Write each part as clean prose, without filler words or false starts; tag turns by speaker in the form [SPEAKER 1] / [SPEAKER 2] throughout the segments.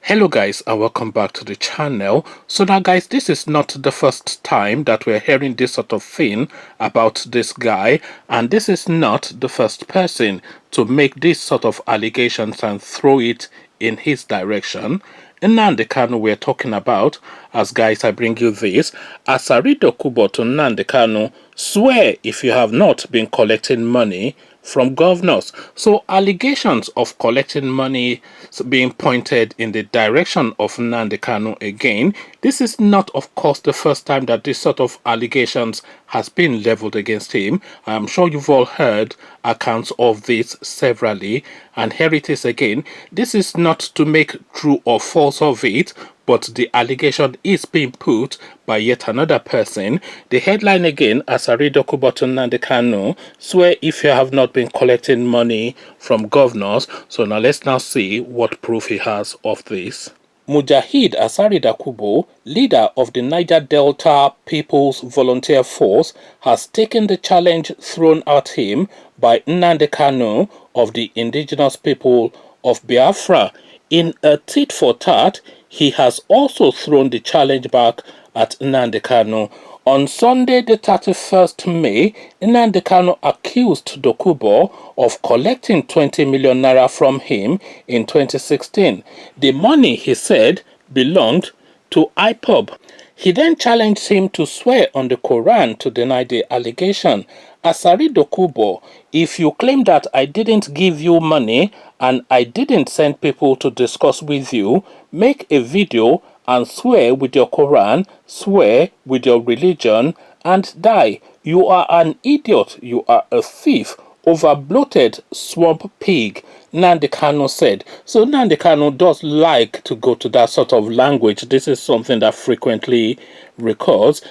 [SPEAKER 1] Hello guys, and welcome back to the channel. So now guys, this is not the first time that we're hearing this sort of thing about this guy, and this is not the first person to make this sort of allegations and throw it in his direction. Nnamdi Kanu we're talking about, as guys I bring you this. Asari Dokubo to Nnamdi Kanu, swear if you have not been collecting money from governors. So allegations of collecting money being pointed in the direction of Nnamdi Kanu again. This is not, of course, the first time that this sort of allegations has been leveled against him. I'm sure you've all heard accounts of this severally, and here it is again. This is not to make true or false of it, but the allegation is being put by yet another person. The headline again, Asari Dokubo to Nnamdi Kanu, swear if you have not been collecting money from governors. So now let's now see what proof he has of this. Mujahid Asari Dokubo, leader of the Niger Delta People's Volunteer Force, has taken the challenge thrown at him by Nnamdi Kanu of the indigenous people of Biafra. In a tit-for-tat, he has also thrown the challenge back at Nnamdi Kanu. On Sunday, the 31st May, Nnamdi Kanu accused Dokubo of collecting 20 million naira from him in 2016. The money, he said, belonged to IPOB. He then challenged him to swear on the Quran to deny the allegation. Asari Dokubo, if you claim that I didn't give you money and I didn't send people to discuss with you, make a video and swear with your Quran, swear with your religion, and die. You are an idiot. You are a thief. Over-bloated swamp pig, Nnamdi Kanu said. So Nnamdi Kanu does like to go to that sort of language. This is something that frequently recurs.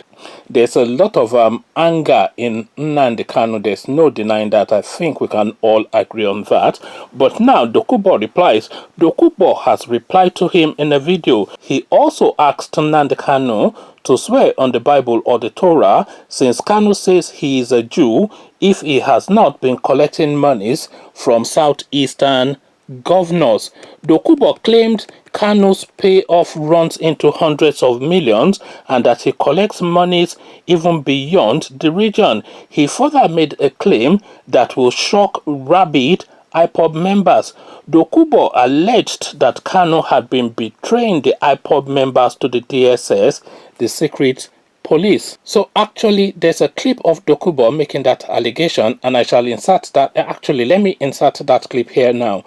[SPEAKER 1] There's a lot of anger in Nnamdi Kanu. There's no denying that. I think we can all agree on that. But now Dokubo replies. Dokubo has replied to him in a video. He also asked Nnamdi Kanu to swear on the Bible or the Torah, since Kanu says he is a Jew, if he has not been collecting monies from southeastern governors. Dokubo claimed Kanu's payoff runs into hundreds of millions and that he collects monies even beyond the region. He further made a claim that will shock rabid IPOB members. Dokubo alleged that Kanu had been betraying the IPOB members to the DSS, the secret police. So actually, there's a clip of Dokubo making that allegation, and I shall insert that. Actually, let me insert that clip here now.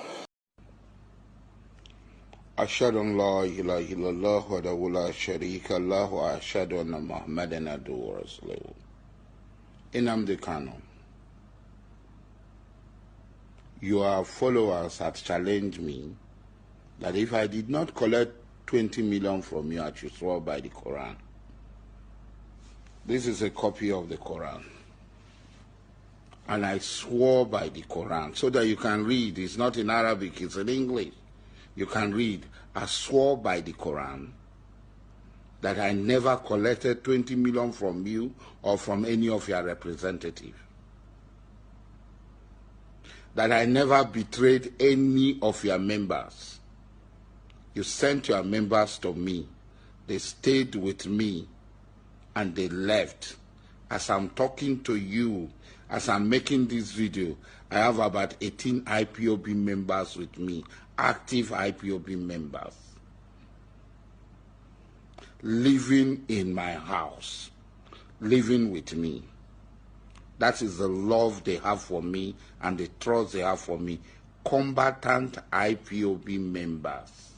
[SPEAKER 2] أشهد أن لا إله إلا الله وحده لا شريك له وأشهد أن محمدا عبده ورسوله. Nnamdi Kanu, your followers had challenged me that if I did not collect 20 million from you, I should swear by the Quran. This is a copy of the Quran. And I swore by the Quran so that you can read. It's not in Arabic, it's in English. You can read. I swore by the Quran that I never collected 20 million from you or from any of your representatives. That I never betrayed any of your members. You sent your members to me. They stayed with me and they left. As I'm talking to you, as I'm making this video, I have about 18 IPOB members with me, active IPOB members, living in my house, living with me. That is the love they have for me and the trust they have for me. Combatant IPOB members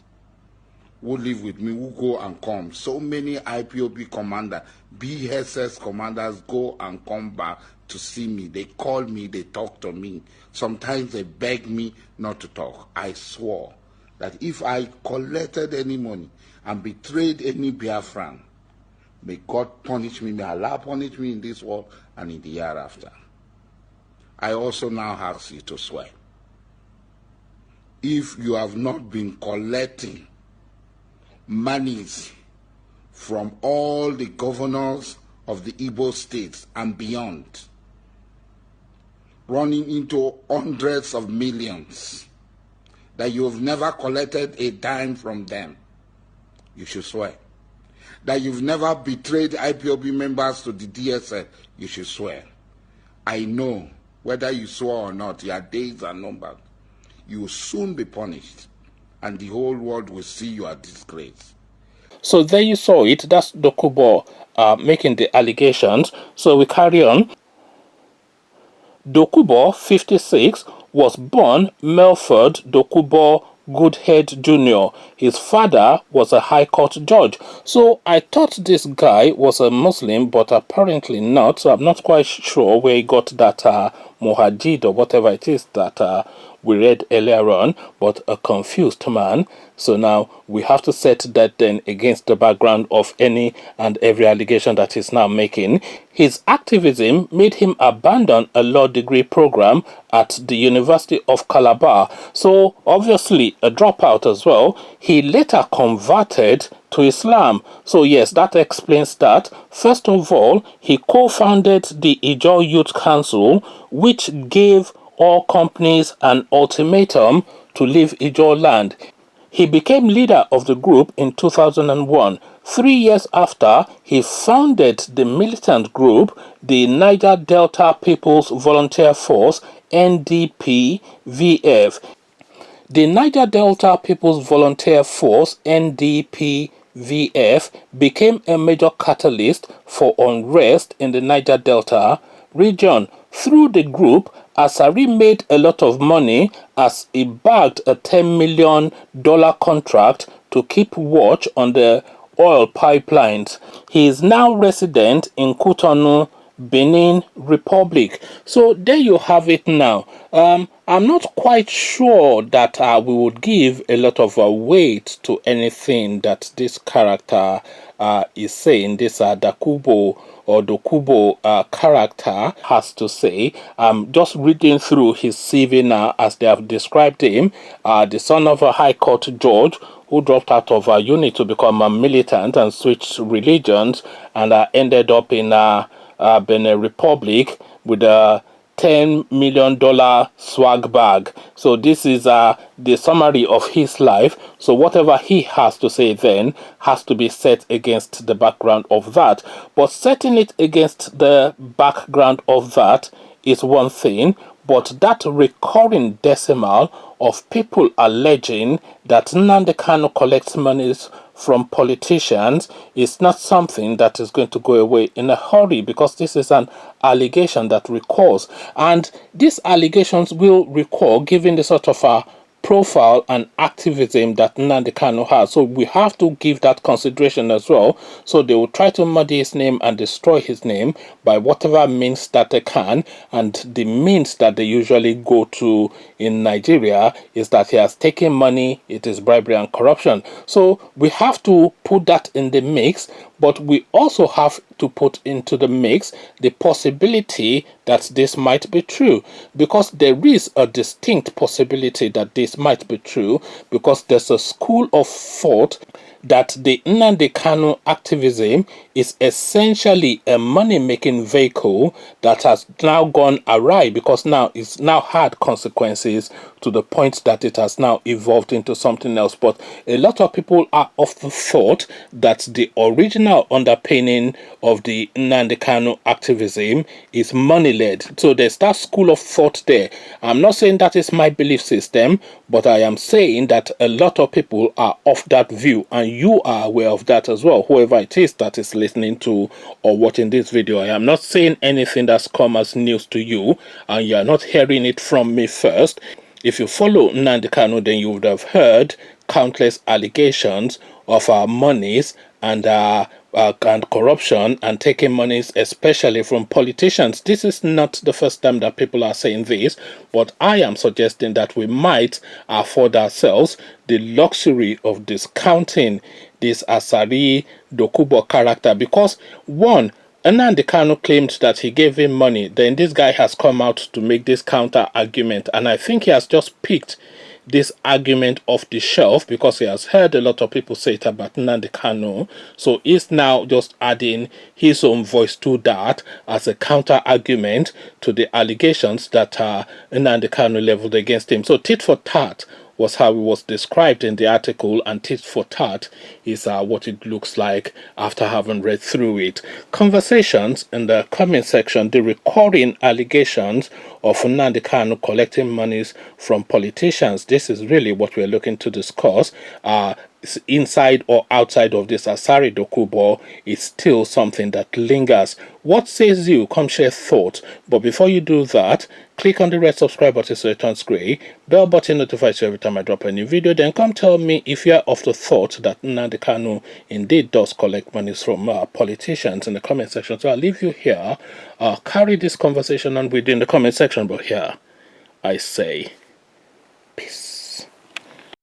[SPEAKER 2] who live with me, who go and come. So many IPOB commanders, BSS commanders go and come back to see me. They call me, they talk to me. Sometimes they beg me not to talk. I swore that if I collected any money and betrayed any Biafran, may God punish me, may Allah punish me in this world and in the year after. I also now ask you to swear. If you have not been collecting monies from all the governors of the Igbo states and beyond, running into hundreds of millions, that you've never collected a dime from them, you should swear. That you've never betrayed IPOB members to the DSS, you should swear. I know whether you swore or not, your days are numbered. You will soon be punished, and the whole world will see your disgrace.
[SPEAKER 1] So there you saw it. That's Dokubo making the allegations. So we carry on. Dokubo, 56, was born Melford Dokubo Goodhead Jr. His father was a High Court judge. So I thought this guy was a Muslim, but apparently not. So I'm not quite sure where he got that Muhajid or whatever it is that we read earlier on, but a confused man. So now we have to set that then against the background of any and every allegation that he's now making. His activism made him abandon a law degree program at the University of Calabar. So obviously a dropout as well. He later converted to Islam. So yes, that explains that. First of all, he co-founded the Ijaw Youth Council, which gave all companies an ultimatum to leave Ijaw land. He became leader of the group in 2001. 3 years after, he founded the militant group, the Niger Delta People's Volunteer Force, NDP-VF. The Niger Delta People's Volunteer Force, NDP-VF, became a major catalyst for unrest in the Niger Delta region. Through the group, Asari made a lot of money as he bagged a $10 million contract to keep watch on the oil pipelines. He is now resident in Cotonou, Benin Republic. So there you have it now. I'm not quite sure that we would give a lot of weight to anything that this character is saying, this Dokubo or Dokubo character has to say. Just reading through his CV now as they have described him, the son of a High Court judge who dropped out of uni to become a militant and switched religions and ended up in Benin Republic with a $10 million swag bag. So this is the summary of his life. So whatever he has to say then has to be set against the background of that. But setting it against the background of that is one thing, but that recurring decimal of people alleging that Nnamdi Kanu collects monies from politicians is not something that is going to go away in a hurry, because this is an allegation that recurs, and these allegations will recur given the sort of profile and activism that Nnamdi Kanu has. So we have to give that consideration as well. So they will try to muddy his name and destroy his name by whatever means that they can, and the means that they usually go to in Nigeria is that he has taken money, it is bribery and corruption. So we have to put that in the mix, but we also have to put into the mix the possibility that this might be true, because there is a distinct possibility that this might be true, because there's a school of thought that the Nnamdi Kanu activism is essentially a money-making vehicle that has now gone awry, because now it's now had consequences to the point that it has now evolved into something else. But a lot of people are of the thought that the original underpinning of the Nnamdi Kanu activism is money-led. So there's that school of thought there. I'm not saying that is my belief system, but I am saying that a lot of people are of that view, and you are aware of that as well, whoever it is that is listening to or watching this video. I am not saying anything that's come as news to you, and you are not hearing it from me first. If you follow Nnamdi Kanu, then you would have heard countless allegations of monies and corruption and taking monies, especially from politicians. This is not the first time that people are saying this, but I am suggesting that we might afford ourselves the luxury of discounting this Asari Dokubo character, because one, Nnamdi Kanu claimed that he gave him money. Then this guy has come out to make this counter argument, and I think he has just picked this argument off the shelf because he has heard a lot of people say it about Nnamdi Kanu. So he's now just adding his own voice to that as a counter argument to the allegations that Nnamdi Kanu leveled against him. So tit for tat was how it was described in the article, and tit for tat is what it looks like after having read through it. Conversations in the comment section, the recurring allegations of Nnamdi Kanu collecting monies from politicians. This is really what we're looking to discuss. Inside or outside of this Asari Dokubo is still something that lingers. What says you? Come share thoughts. But before you do that, click on the red subscribe button so it turns grey. Bell button notifies you every time I drop a new video. Then come tell me if you're of the thought that Nnamdi Kanu indeed does collect monies from politicians in the comment section. So I'll leave you here. Carry this conversation on within the comment section. But here I say,